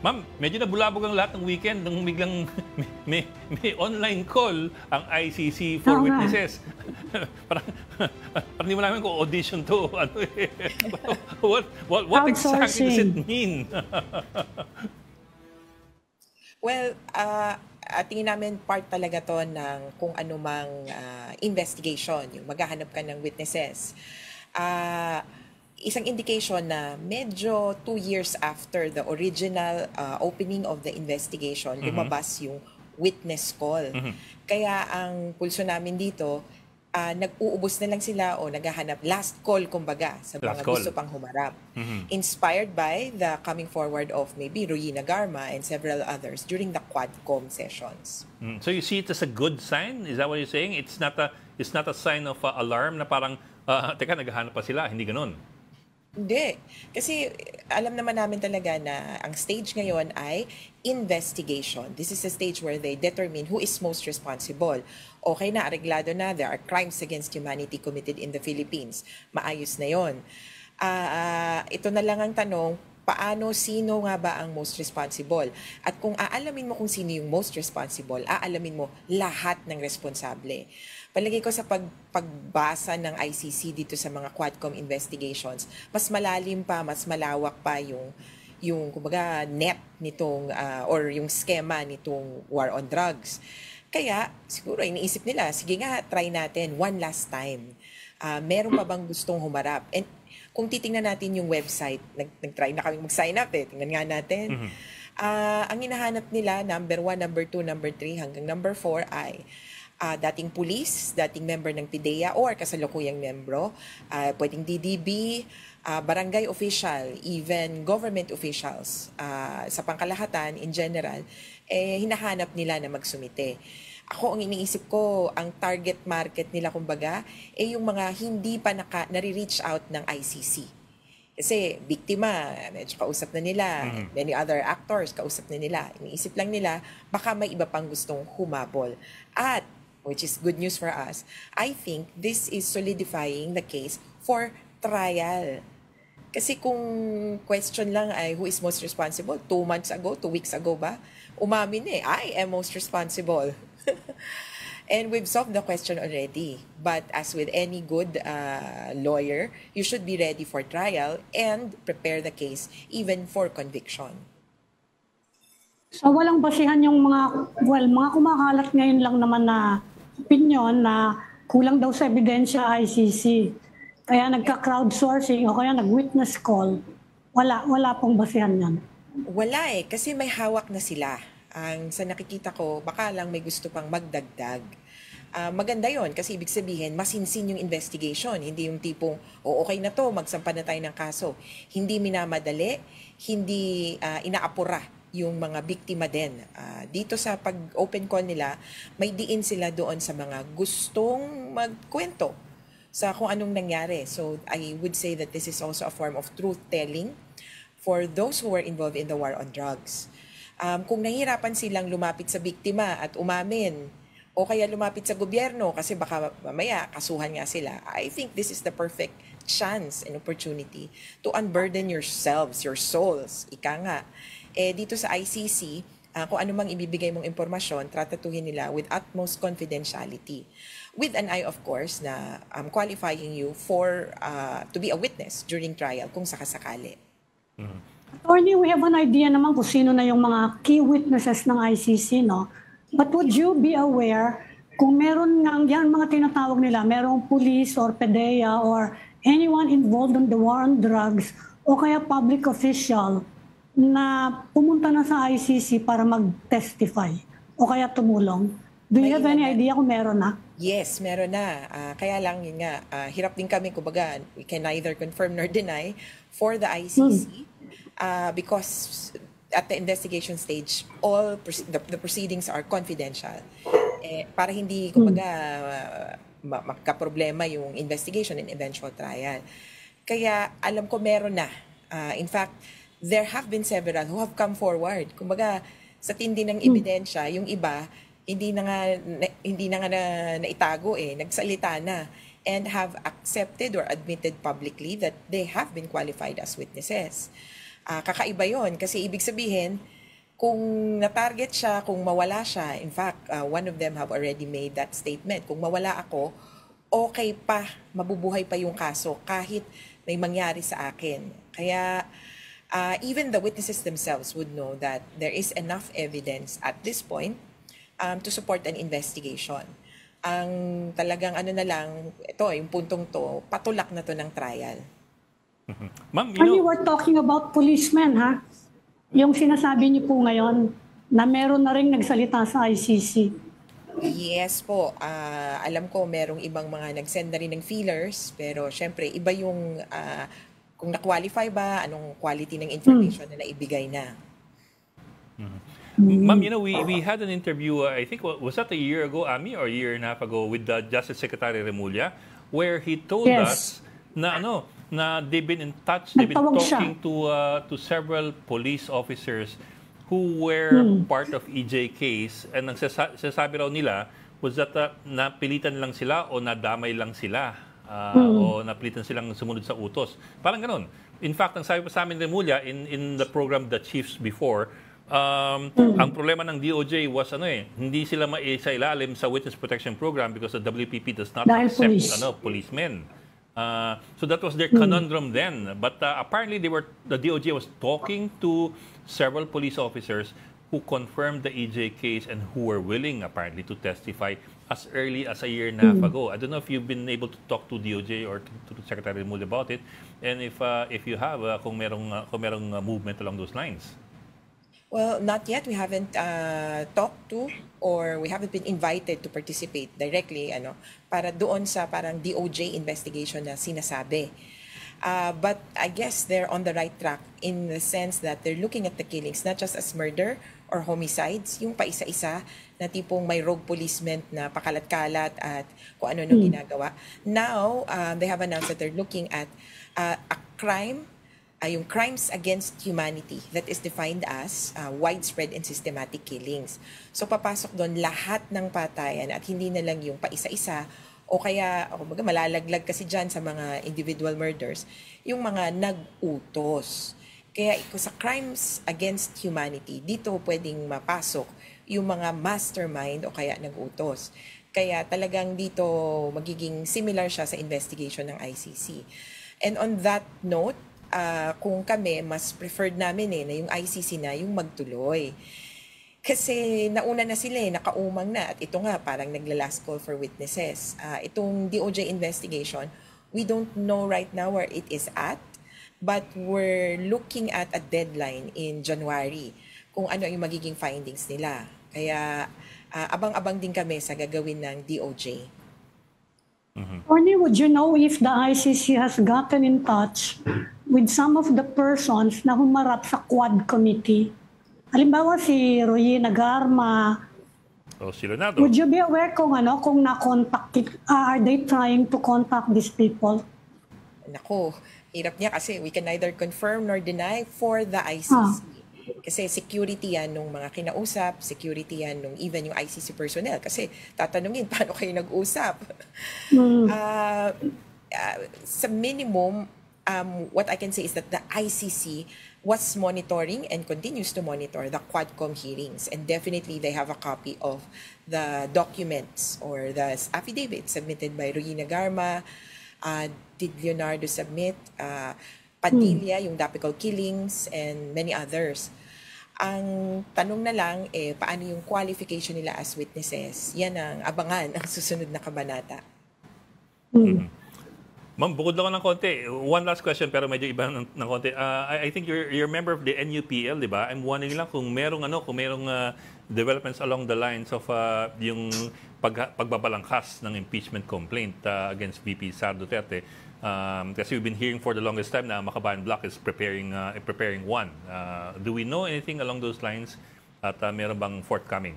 Ma'am, medyo nabulabog ang lahat ng weekend nung biglang may online call ang ICC for Oo nga. witnesses. parang, parang hindi mo namin kung audition to. Ano eh. What exactly does it Crowdsourcing. mean? Well, tingin namin part talaga to ng kung anumang investigation, yung maghahanap ka ng witnesses. Isang indication na medyo 2 years after the original opening of the investigation, lumabas yung witness call. Kaya ang pulso namin dito, nag-uubos na lang sila o naghahanap last call kumbaga sa Last mga call. gusto pang humarap. Inspired by the coming forward of maybe Ruina Garma and several others during the Quadcom sessions. So you see it as a good sign? Is that what you're saying? It's not a sign of alarm na parang, teka, naghahanap pa sila. Hindi ganun. Hindi. Kasi alam naman namin talaga na ang stage ngayon ay investigation. This is a stage where they determine who is most responsible. Okay na, areglado na, there are crimes against humanity committed in the Philippines. Maayos na yon. Ito na lang ang tanong, paano, sino nga ba ang most responsible? At kung aalamin mo kung sino yung most responsible, aalamin mo lahat ng responsable. Palagay ko sa pagbasa ng ICC dito sa mga Quadcom investigations, mas malalim pa, mas malawak pa yung kumbaga net nitong or yung skema nitong war on drugs. Kaya siguro iniisip nila, sige nga, try natin one last time. Meron pa bang gustong humarap? And kung titingnan natin yung website, nag-try na kami mag-sign up eh. Tingnan nga natin. Ang hinahanap nila, number 1, number 2, number 3, hanggang number 4 ay dating pulis, dating member ng PIDEA or kasalukuyang membro, pwedeng DDB, barangay official, even government officials. Sa pangkalahatan, in general, hinahanap nila na magsumite. Ako, ang iniisip ko, ang target market nila, kumbaga, yung mga hindi pa nare-reach out ng ICC. Kasi biktima, medyo kausap na nila, many other actors, kausap na nila. Iniisip lang nila, baka may iba pang gustong humabol. At, which is good news for us, I think this is solidifying the case for trial. Kasi kung question lang ay who is most responsible, 2 months ago, 2 weeks ago ba, umamin I am most responsible. And we've solved the question already. But as with any good lawyer, you should be ready for trial and prepare the case even for conviction. So walang basihan yung mga kumakalat ngayon lang naman na opinion na kulang daw sa ebidensya ICC. Kaya nagka-crowdsourcing o kaya nag-witness call. Wala pong basihan yan. Wala kasi may hawak na sila. Sa nakikita ko, baka lang may gusto pang magdagdag. Maganda yon kasi ibig sabihin, masinsin yung investigation. Hindi yung tipong, okay na to, magsampa na tayo ng kaso. Hindi minamadali, hindi inaapura yung mga biktima din. Dito sa pag-open call nila, may diin sila doon sa mga gustong magkwento sa kung anong nangyari. So I would say that this is also a form of truth-telling for those who were involved in the war on drugs. Kung nahihirapan silang lumapit sa biktima at umamin, o kaya lumapit sa gobyerno kasi baka mamaya kasuhan nga sila, I think this is the perfect chance and opportunity to unburden yourselves, your souls. Ika nga. Dito sa ICC, kung ano mang ibibigay mong impormasyon, tratatuhin nila with utmost confidentiality. With an eye, of course, na qualifying you for to be a witness during trial kung sakasakali. Attorney, we have an idea naman kung sino na yung mga key witnesses ng ICC, no? But would you be aware kung meron nga yan mga tinatawag nila, merong police or PDEA or anyone involved in the war on drugs o kaya public official na pumunta na sa ICC para mag-testify o kaya tumulong? Do you have any idea kung meron na? Yes, meron na. Kaya lang yun nga, hirap din kami, kumbaga, we can neither confirm nor deny for the ICC because at the investigation stage, all the proceedings are confidential. Para hindi, kumbaga, magka-problema yung investigation and eventual trial. Kaya alam ko meron na. In fact, there have been several who have come forward. Kumbaga, sa tindi ng ebidensya, yung iba, hindi na nga naitago nagsalita na and have accepted or admitted publicly that they have been qualified as witnesses. Kakaiba yon kasi ibig sabihin, kung na-target siya, kung mawala siya, in fact, one of them have already made that statement. Kung mawala ako, okay pa, mabubuhay pa yung kaso kahit may mangyari sa akin. Kaya even the witnesses themselves would know that there is enough evidence at this point to support an investigation. Ang talagang ano na lang, ito, yung puntong to, patulak na to ng trial. Ma'am, Attorney, we're talking about policemen, ha? Yung sinasabi niyo po ngayon na meron na rin nagsalita sa ICC. Yes po. Alam ko merong ibang mga nag-send na rin ng feelers, pero syempre iba yung kung na-qualify ba, anong quality ng information na naibigay na. Ma'am, we had an interview, I think, was that a year ago, Ami, or a year and a half ago, with the Justice Secretary Remulla, where he told us na they've been in touch, they've been talking to several police officers who were part of EJ case, and ang sasabi raw nila was that napilitan lang sila o nadamay lang sila o napilitan silang sumunod sa utos. Parang ganun. In fact, ang sabi pa sa amin Remulla in the program The Chiefs before, ang problema ng DOJ was hindi sila maisa-ilalim sa Witness Protection Program because the WPP does not accept policemen. So that was their conundrum then. But apparently the DOJ was talking to several police officers who confirmed the EJ case and who were willing apparently to testify as early as a year and a half ago. I don't know if you've been able to talk to DOJ or to Secretary Remulla about it, and if you have, kung merong movement along those lines. Well, not yet. We haven't talked to or we haven't been invited to participate directly para doon sa parang DOJ investigation na sinasabi. But I guess they're on the right track in the sense that they're looking at the killings not just as murder or homicides, yung paisa-isa na tipong may rogue policemen na pakalat-kalat at kung ano ginagawa. Now, they have announced that they're looking at a crime, yung crimes against humanity that is defined as widespread and systematic killings. So papasok doon lahat ng patayan at hindi na lang yung paisa-isa o kaya malalaglag kasi dyan sa mga individual murders, yung mga nag-utos. Kaya sa crimes against humanity, dito pwedeng mapasok yung mga mastermind o kaya nag-utos. Kaya talagang dito magiging similar siya sa investigation ng ICC. And on that note, kung kami, mas preferred namin na yung ICC na yung magtuloy. Kasi nauna na sila nakaumang na. At ito nga, parang nagla-last call for witnesses. Itong DOJ investigation, we don't know right now where it is at, but we're looking at a deadline in January kung ano yung magiging findings nila. Kaya abang-abang din kami sa gagawin ng DOJ. Attorney, would you know if the ICC has gotten in touch with some of the persons na humarap sa Quad Committee? Halimbawa si Royina Garma. O si Leonardo. Would you be aware kung na-contact, are they trying to contact these people? Nako, hirap niya kasi we can neither confirm nor deny for the ICC. Kasi security yan nung mga kinausap, security yan nung even yung ICC personnel. Kasi tatanungin, paano kayo nag-usap? Sa minimum, what I can say is that the ICC was monitoring and continues to monitor the Quadcom hearings. And definitely they have a copy of the documents or the affidavit submitted by Royina Garma. Did Leonardo submit? Padilla, yung Dapical killings, and many others. Ang tanong na lang, paano yung qualification nila as witnesses? Yan ang abangan ang susunod na kabanata. Ma'am, bukod lang ng konti. One last question, pero medyo iba ng konti. I think you're a member of the NUPL, di ba? I'm wondering lang kung merong developments along the lines of yung pagbabalangkas ng impeachment complaint against VP Sara Duterte. Kasi we've been hearing for the longest time na Makabayan Bloc is preparing one. Do we know anything along those lines at meron bang forthcoming?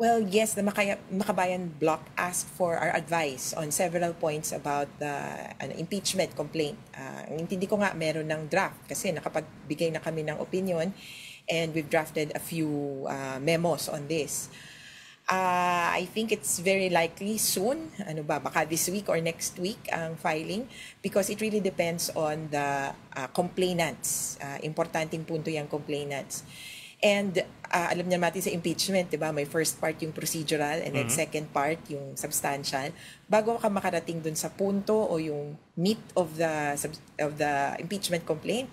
Well, yes, the Makabayan Bloc asked for our advice on several points about the impeachment complaint. Ang intindi ko nga meron ng draft kasi nakapagbigay na kami ng opinion and we've drafted a few memos on this. I think it's very likely soon, ano ba, baka this week or next week ang filing because it really depends on the complainants. Importanteng punto yung complainants. And alam niyo natin sa impeachment, 'di ba? May first part yung procedural and then second part yung substantial. Bago ka makarating dun sa punto o yung meat of the impeachment complaint,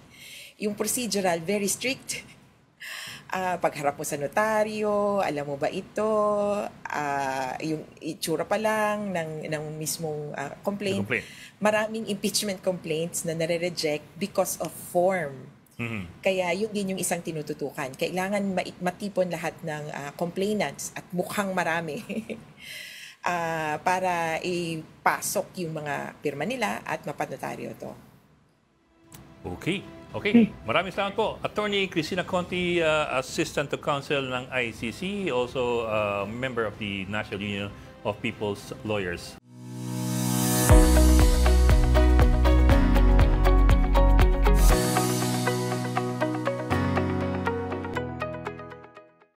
yung procedural very strict. Pagharap mo sa notaryo, alam mo ba ito, yung itsura pa lang ng mismong complaint. Maraming impeachment complaints na nare-reject because of form. Kaya yun din yung isang tinututukan. Kailangan matipon lahat ng complainants at mukhang marami para ipasok yung mga pirma nila at mapanotaryo to. Okay. Okay, maraming salamat po. Attorney Cristina Conti, Assistant to Counsel ng ICC, also member of the National Union of People's Lawyers.